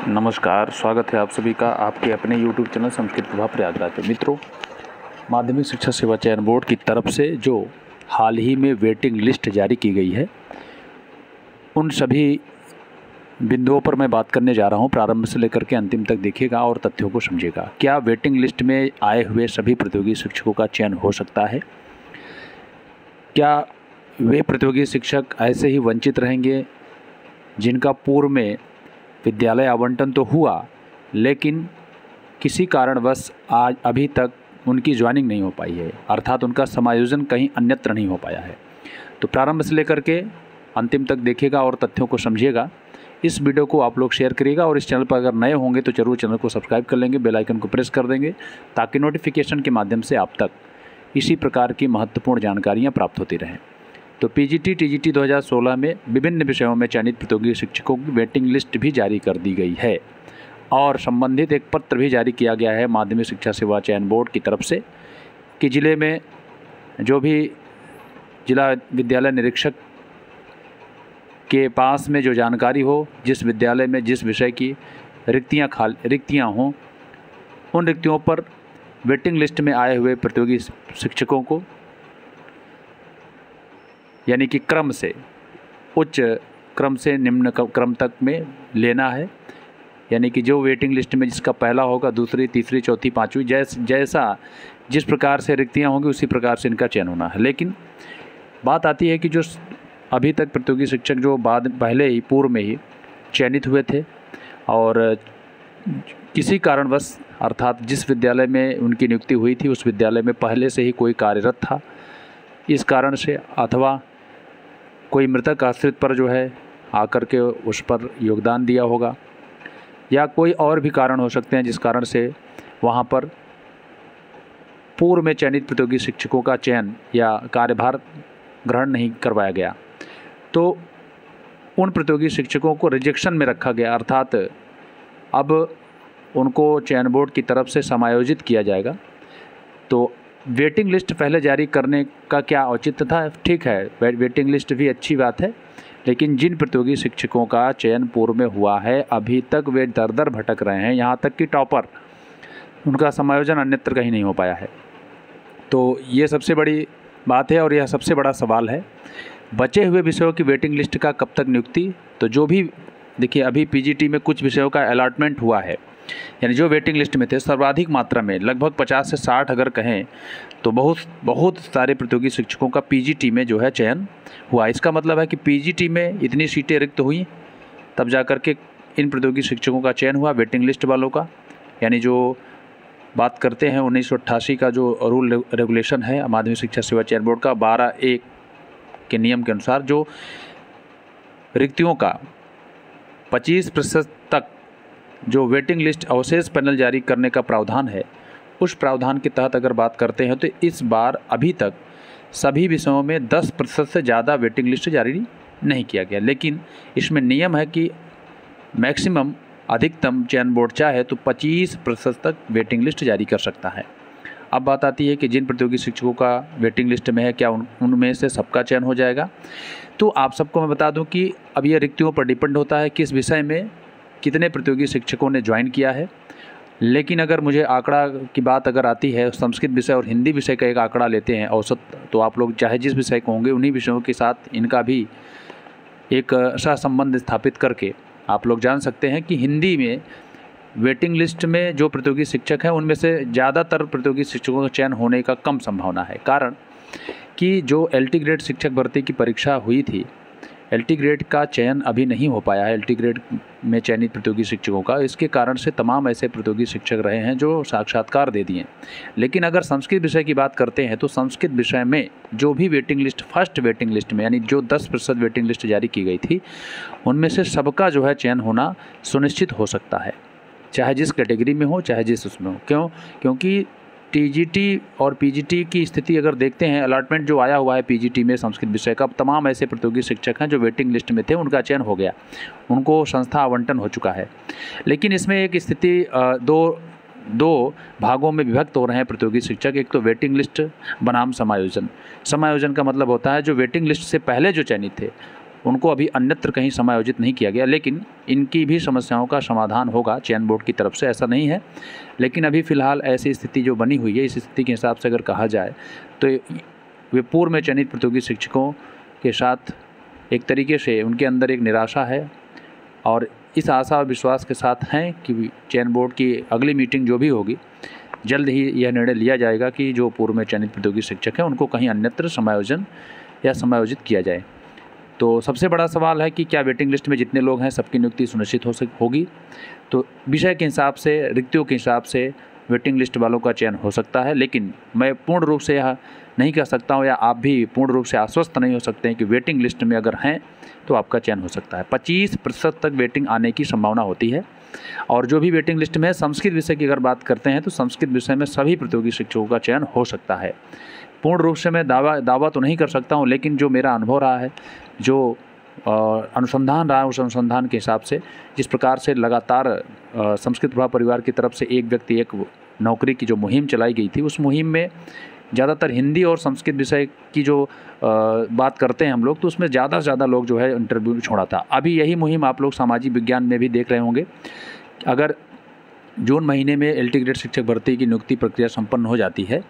नमस्कार, स्वागत है आप सभी का आपके अपने YouTube चैनल संस्कृत प्रभाव प्रयागराज पे। मित्रों, माध्यमिक शिक्षा सेवा चयन बोर्ड की तरफ से जो हाल ही में वेटिंग लिस्ट जारी की गई है, उन सभी बिंदुओं पर मैं बात करने जा रहा हूं। प्रारंभ से लेकर के अंतिम तक देखिएगा और तथ्यों को समझिएगा। क्या वेटिंग लिस्ट में आए हुए सभी प्रतियोगी शिक्षकों का चयन हो सकता है? क्या वे प्रतियोगी शिक्षक ऐसे ही वंचित रहेंगे जिनका पूर्व में विद्यालय आवंटन तो हुआ, लेकिन किसी कारणवश आज अभी तक उनकी ज्वाइनिंग नहीं हो पाई है, अर्थात उनका समायोजन कहीं अन्यत्र नहीं हो पाया है? तो प्रारंभ से लेकर के अंतिम तक देखिएगा और तथ्यों को समझिएगा। इस वीडियो को आप लोग शेयर करिएगा और इस चैनल पर अगर नए होंगे तो जरूर चैनल को सब्सक्राइब कर लेंगे, बेल आइकन को प्रेस कर देंगे, ताकि नोटिफिकेशन के माध्यम से आप तक इसी प्रकार की महत्वपूर्ण जानकारियाँ प्राप्त होती रहें। तो पीजीटी टीजीटी 2016 में विभिन्न विषयों में चयनित प्रतियोगी शिक्षकों की वेटिंग लिस्ट भी जारी कर दी गई है और संबंधित एक पत्र भी जारी किया गया है माध्यमिक शिक्षा सेवा चयन बोर्ड की तरफ से कि जिले में जो भी जिला विद्यालय निरीक्षक के पास में जो जानकारी हो, जिस विद्यालय में जिस विषय की रिक्तियाँ हों, उन रिक्तियों पर वेटिंग लिस्ट में आए हुए प्रतियोगी शिक्षकों को यानी कि क्रम से उच्च क्रम से निम्न क्रम तक में लेना है। यानी कि जो वेटिंग लिस्ट में जिसका पहला होगा, दूसरी, तीसरी, चौथी, पाँचवीं, जैसा जिस प्रकार से रिक्तियाँ होंगी उसी प्रकार से इनका चयन होना है। लेकिन बात आती है कि जो अभी तक प्रतियोगी शिक्षक जो पहले ही पूर्व में ही चयनित हुए थे और किसी कारणवश अर्थात जिस विद्यालय में उनकी नियुक्ति हुई थी उस विद्यालय में पहले से ही कोई कार्यरत था, इस कारण से अथवा कोई मृतक आश्रित पर जो है आकर के उस पर योगदान दिया होगा, या कोई और भी कारण हो सकते हैं जिस कारण से वहाँ पर पूर्व में चयनित प्रतियोगी शिक्षकों का चयन या कार्यभार ग्रहण नहीं करवाया गया, तो उन प्रतियोगी शिक्षकों को रिजेक्शन में रखा गया, अर्थात अब उनको चयन बोर्ड की तरफ से समायोजित किया जाएगा। तो वेटिंग लिस्ट पहले जारी करने का क्या औचित्य था? ठीक है, वेटिंग लिस्ट भी अच्छी बात है, लेकिन जिन प्रतियोगी शिक्षकों का चयन पूर्व में हुआ है अभी तक वे दर दर भटक रहे हैं, यहाँ तक कि टॉपर, उनका समायोजन अन्यत्र कहीं नहीं हो पाया है। तो ये सबसे बड़ी बात है और यह सबसे बड़ा सवाल है। बचे हुए विषयों की वेटिंग लिस्ट का कब तक नियुक्ति? तो जो भी देखिए, अभी पीजीटी में कुछ विषयों का अलॉटमेंट हुआ है, यानी जो वेटिंग लिस्ट में थे सर्वाधिक मात्रा में लगभग 50 से 60 अगर कहें तो बहुत सारे प्रतियोगी शिक्षकों का पीजीटी में जो है चयन हुआ। इसका मतलब है कि पीजीटी में इतनी सीटें रिक्त हुई तब जा कर के इन प्रतियोगी शिक्षकों का चयन हुआ, वेटिंग लिस्ट वालों का। यानी जो बात करते हैं 1988 का जो रूल रेगुलेशन है माध्यमिक शिक्षा सेवा चयन बोर्ड का 12(1) के नियम के अनुसार जो रिक्तियों का 25% तक जो वेटिंग लिस्ट अवशेष पैनल जारी करने का प्रावधान है, उस प्रावधान के तहत अगर बात करते हैं तो इस बार अभी तक सभी विषयों में 10% से ज़्यादा वेटिंग लिस्ट जारी नहीं किया गया। लेकिन इसमें नियम है कि मैक्सिमम अधिकतम चयन बोर्ड चाहे तो 25% तक वेटिंग लिस्ट जारी कर सकता है। अब बात आती है कि जिन प्रतियोगी शिक्षकों का वेटिंग लिस्ट में है, क्या उनमें से सबका चयन हो जाएगा? तो आप सबको मैं बता दूं कि अब ये रिक्तियों पर डिपेंड होता है किस विषय में कितने प्रतियोगी शिक्षकों ने ज्वाइन किया है। लेकिन अगर मुझे आंकड़ा की बात अगर आती है, संस्कृत विषय और हिंदी विषय का एक आंकड़ा लेते हैं औसत, तो आप लोग चाहे जिस विषय को होंगे उन्हीं विषयों के साथ इनका भी एक सहसंबंध स्थापित करके आप लोग जान सकते हैं कि हिंदी में वेटिंग लिस्ट में जो प्रतियोगी शिक्षक हैं उनमें से ज़्यादातर प्रतियोगी शिक्षकों का चयन होने का कम संभावना है। कारण कि जो एलटी ग्रेड शिक्षक भर्ती की परीक्षा हुई थी, एलटी ग्रेड का चयन अभी नहीं हो पाया है, एलटी ग्रेड में चयनित प्रतियोगी शिक्षकों का। इसके कारण से तमाम ऐसे प्रतियोगी शिक्षक रहे हैं जो साक्षात्कार दे दिए। लेकिन अगर संस्कृत विषय की बात करते हैं तो संस्कृत विषय में जो भी waiting list first waiting list में यानी जो 10% वेटिंग लिस्ट जारी की गई थी, उनमें से सबका जो है चयन होना सुनिश्चित हो सकता है, चाहे जिस कैटेगरी में हो, चाहे जिस उसमें हो। क्योंकि टीजीटी और पीजीटी की स्थिति अगर देखते हैं, अलॉटमेंट जो आया हुआ है पीजीटी में संस्कृत विषय का, तमाम ऐसे प्रतियोगी शिक्षक हैं जो वेटिंग लिस्ट में थे, उनका चयन हो गया, उनको संस्था आवंटन हो चुका है। लेकिन इसमें एक स्थिति दो भागों में विभक्त हो रहे हैं प्रतियोगी शिक्षक। एक तो वेटिंग लिस्ट बनाम समायोजन। समायोजन का मतलब होता है जो वेटिंग लिस्ट से पहले जो चयनित थे उनको अभी अन्यत्र कहीं समायोजित नहीं किया गया, लेकिन इनकी भी समस्याओं का समाधान होगा चयन बोर्ड की तरफ से, ऐसा नहीं है। लेकिन अभी फ़िलहाल ऐसी स्थिति जो बनी हुई है, इस स्थिति के हिसाब से अगर कहा जाए तो वे पूर्व में चयनित प्रतियोगी शिक्षकों के साथ एक तरीके से उनके अंदर एक निराशा है, और इस आशा और विश्वास के साथ हैं कि चयन बोर्ड की अगली मीटिंग जो भी होगी, जल्द ही यह निर्णय लिया जाएगा कि जो पूर्व में चयनित प्रतियोगी शिक्षक हैं उनको कहीं अन्यत्र समायोजन या समायोजित किया जाए। तो सबसे बड़ा सवाल है कि क्या वेटिंग लिस्ट में जितने लोग हैं सबकी नियुक्ति सुनिश्चित होगी? तो विषय के हिसाब से, रिक्तियों के हिसाब से वेटिंग लिस्ट वालों का चयन हो सकता है, लेकिन मैं पूर्ण रूप से यह नहीं कह सकता हूँ, या आप भी पूर्ण रूप से आश्वस्त नहीं हो सकते हैं कि वेटिंग लिस्ट में अगर हैं तो आपका चयन हो सकता है। 25% तक वेटिंग आने की संभावना होती है। और जो भी वेटिंग लिस्ट में है, संस्कृत विषय की अगर बात करते हैं तो संस्कृत विषय में सभी प्रतियोगी शिक्षकों का चयन हो सकता है। पूर्ण रूप से मैं दावा तो नहीं कर सकता हूँ, लेकिन जो मेरा अनुभव रहा है, जो अनुसंधान रहा है, उस अनुसंधान के हिसाब से जिस प्रकार से लगातार संस्कृत प्रभा परिवार की तरफ से एक व्यक्ति एक नौकरी की जो मुहिम चलाई गई थी, उस मुहिम में ज़्यादातर हिंदी और संस्कृत विषय की जो बात करते हैं हम लोग, तो उसमें ज़्यादा से ज़्यादा लोग जो है इंटरव्यू छोड़ा था। अभी यही मुहिम आप लोग सामाजिक विज्ञान में भी देख रहे होंगे। अगर जून महीने में एलटी ग्रेड शिक्षक भर्ती की नियुक्ति प्रक्रिया संपन्न हो जाती है,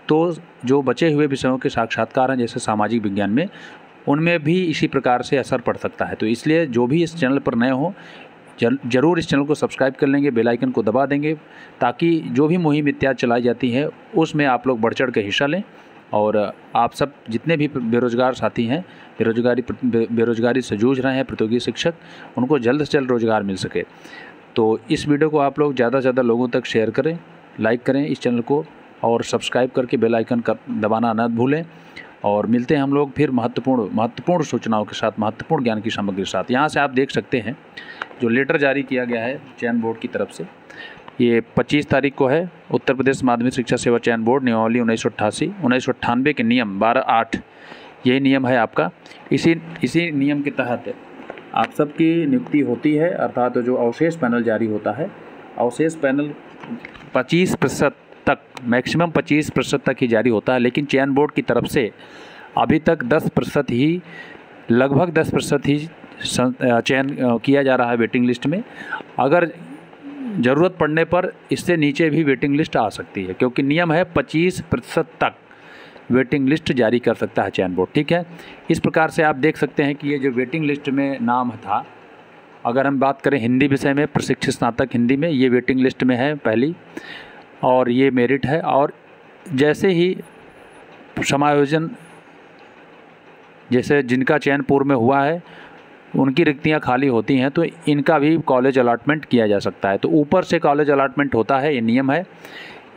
तो जो बचे हुए विषयों के साक्षात्कार हैं जैसे सामाजिक विज्ञान में, उनमें भी इसी प्रकार से असर पड़ सकता है। तो इसलिए जो भी इस चैनल पर नए हो, ज़रूर इस चैनल को सब्सक्राइब कर लेंगे, बेल आइकन को दबा देंगे, ताकि जो भी मुहिम इत्यादि चलाई जाती है उसमें आप लोग बढ़ चढ़ के हिस्सा लें। और आप सब जितने भी बेरोज़गार साथी हैं, बेरोज़गारी से जूझ रहे हैं प्रतियोगी शिक्षक, उनको जल्द से जल्द रोज़गार मिल सके। तो इस वीडियो को आप लोग ज़्यादा से ज़्यादा लोगों तक शेयर करें, लाइक करें इस चैनल को, और सब्सक्राइब करके बेल आइकन दबाना न भूलें। और मिलते हैं हम लोग फिर महत्वपूर्ण सूचनाओं के साथ, महत्वपूर्ण ज्ञान की सामग्री के साथ। यहाँ से आप देख सकते हैं जो लेटर जारी किया गया है चयन बोर्ड की तरफ से, ये 25 तारीख को है। उत्तर प्रदेश माध्यमिक शिक्षा सेवा चयन बोर्ड नियमावली 1988, 1998 के नियम 12(8), यही नियम है आपका। इसी नियम के तहत आप सबकी नियुक्ति होती है, अर्थात जो अवशेष पैनल जारी होता है, अवशेष पैनल 25% तक, मैक्सिमम 25% तक ही जारी होता है। लेकिन चयन बोर्ड की तरफ से अभी तक 10% ही, लगभग 10% ही चयन किया जा रहा है वेटिंग लिस्ट में। अगर ज़रूरत पड़ने पर इससे नीचे भी वेटिंग लिस्ट आ सकती है, क्योंकि नियम है 25% तक वेटिंग लिस्ट जारी कर सकता है चयन बोर्ड। ठीक है, इस प्रकार से आप देख सकते हैं कि ये जो वेटिंग लिस्ट में नाम था, अगर हम बात करें हिंदी विषय में, प्रशिक्षित स्नातक हिंदी में, ये वेटिंग लिस्ट में है पहली, और ये मेरिट है। और जैसे ही समायोजन, जैसे जिनका चयन पूर्व में हुआ है उनकी रिक्तियां खाली होती हैं, तो इनका भी कॉलेज अलॉटमेंट किया जा सकता है। तो ऊपर से कॉलेज अलॉटमेंट होता है, ये नियम है।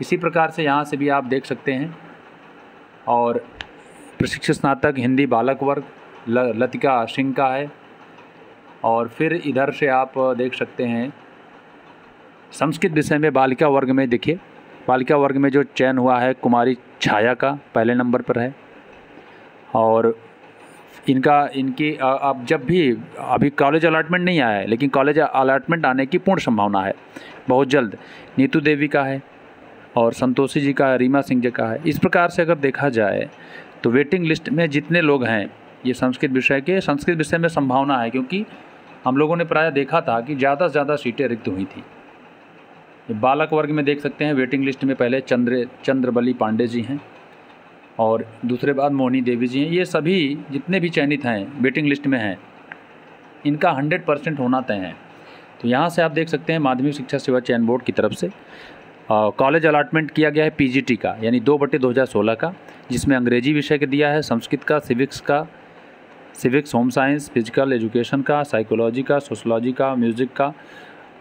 इसी प्रकार से यहाँ से भी आप देख सकते हैं। और प्रशिक्षित स्नातक हिंदी बालक वर्ग लतिका सिंह का है। और फिर इधर से आप देख सकते हैं संस्कृत विषय में बालिका वर्ग में, देखिए बालिका वर्ग में जो चयन हुआ है कुमारी छाया का पहले नंबर पर है। और इनकी अब जब भी, अभी कॉलेज अलॉटमेंट नहीं आया है, लेकिन कॉलेज अलॉटमेंट आने की पूर्ण संभावना है बहुत जल्द। नीतू देवी का है, और संतोषी जी का है, रीमा सिंह जी का है। इस प्रकार से अगर देखा जाए तो वेटिंग लिस्ट में जितने लोग हैं, ये संस्कृत विषय में संभावना है, क्योंकि हम लोगों ने प्रायः देखा था कि ज़्यादा से ज़्यादा सीटें रिक्त हुई थी। बालक वर्ग में देख सकते हैं वेटिंग लिस्ट में पहले चंद्रबली पांडे जी हैं, और दूसरे बाद मोहनी देवी जी हैं। ये सभी जितने भी चयनित हैं वेटिंग लिस्ट में हैं, इनका 100% होना तय है। तो यहाँ से आप देख सकते हैं माध्यमिक शिक्षा सेवा चयन बोर्ड की तरफ से कॉलेज अलॉटमेंट किया गया है पीजीटी का, यानी 2/2016 का, जिसमें अंग्रेजी विषय का दिया है, संस्कृत का, civics, home science, physical education का, साइकोलॉजी का, सोशलॉजी का, म्यूज़िक का,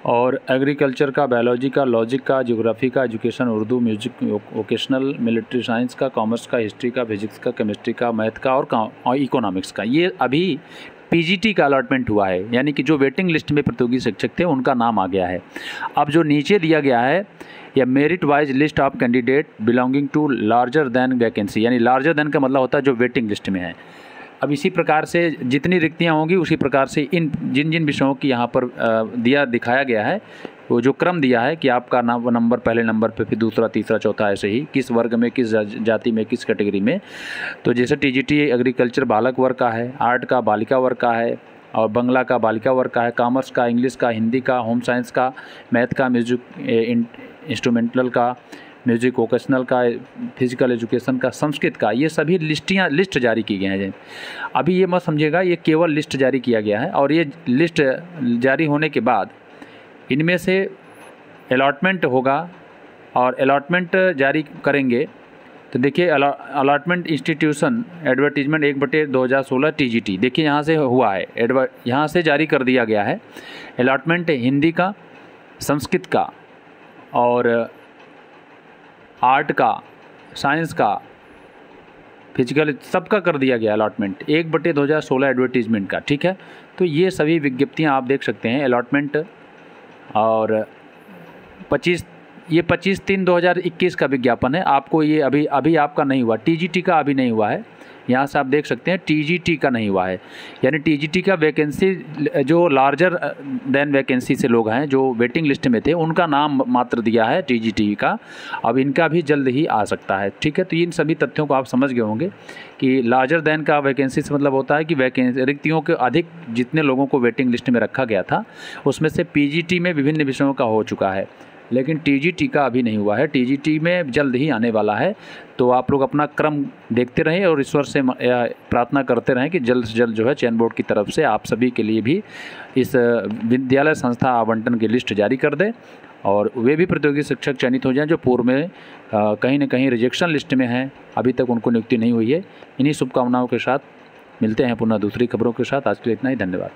और एग्रीकल्चर का, बायोलॉजी का, लॉजिक का, ज्योग्राफी का, education, Urdu, music, vocational, military science का, कॉमर्स का, हिस्ट्री का, फिजिक्स का, केमिस्ट्री का, मैथ का, और इकोनॉमिक्स का। ये अभी पीजीटी का अलॉटमेंट हुआ है, यानी कि जो वेटिंग लिस्ट में प्रतियोगी शिक्षक थे उनका नाम आ गया है। अब जो नीचे दिया गया है, या merit wise list of candidate belonging to larger than vacancy, यानी लार्जर देन का मतलब होता है जो वेटिंग लिस्ट में है। अब इसी प्रकार से जितनी रिक्तियां होंगी उसी प्रकार से जिन विषयों की यहाँ पर दिखाया गया है वो जो क्रम दिया है कि आपका नाम नंबर पहले नंबर पे, फिर दूसरा, तीसरा, चौथा, ऐसे ही किस वर्ग में, किस जाति में, किस कैटेगरी में। तो जैसे टीजीटी एग्रीकल्चर बालक वर्ग का है, आर्ट का बालिका वर्ग का है, और बंगला का बालिका वर्ग का है, कॉमर्स का, इंग्लिश का, हिंदी का, होम साइंस का, मैथ का, म्यूजिक इंस्ट्रूमेंटल का, म्यूजिक वोकेशनल का, फिजिकल एजुकेशन का, संस्कृत का, ये सभी लिस्ट जारी की गए हैं। अभी ये मत समझिएगा ये केवल लिस्ट जारी किया गया है, और ये लिस्ट जारी होने के बाद इनमें से अलॉटमेंट होगा, और अलॉटमेंट जारी करेंगे तो देखिए अलॉटमेंट इंस्टीट्यूशन एडवर्टीजमेंट 1/2016 टीजीटी, देखिए यहाँ से हुआ है, यहाँ से जारी कर दिया गया है। अलॉटमेंट हिंदी का, संस्कृत का, और आर्ट का, साइंस का, फिजिकल, सबका कर दिया गया अलॉटमेंट 1/2016 एडवर्टीजमेंट का, ठीक है। तो ये सभी विज्ञप्तियाँ आप देख सकते हैं अलॉटमेंट, और 25/3/2021 का विज्ञापन है। आपको ये अभी आपका नहीं हुआ, टीजीटी का अभी नहीं हुआ है, यहाँ से आप देख सकते हैं टीजीटी का नहीं हुआ है। यानी टीजीटी का वैकेंसी जो लार्जर देन वैकेंसी से लोग हैं जो वेटिंग लिस्ट में थे, उनका नाम मात्र दिया है टीजीटी का। अब इनका भी जल्द ही आ सकता है, ठीक है। तो इन सभी तथ्यों को आप समझ गए होंगे कि लार्जर देन का वैकेंसी से मतलब होता है कि वैकेंसी रिक्तियों के अधिक जितने लोगों को वेटिंग लिस्ट में रखा गया था, उसमें से पीजीटी में विभिन्न विषयों का हो चुका है, लेकिन टीजीटी का अभी नहीं हुआ है। टीजीटी में जल्द ही आने वाला है। तो आप लोग अपना क्रम देखते रहें और ईश्वर से प्रार्थना करते रहें कि जल्द से जल्द जो है चयन बोर्ड की तरफ से आप सभी के लिए भी इस विद्यालय संस्था आवंटन की लिस्ट जारी कर दे, और वे भी प्रतियोगी शिक्षक चयनित हो जाएं जो पूर्व में कहीं न कहीं रिजेक्शन लिस्ट में हैं, अभी तक उनको नियुक्ति नहीं हुई है। इन्हीं शुभकामनाओं के साथ मिलते हैं पुनः दूसरी खबरों के साथ। आज के लिए इतना ही, धन्यवाद।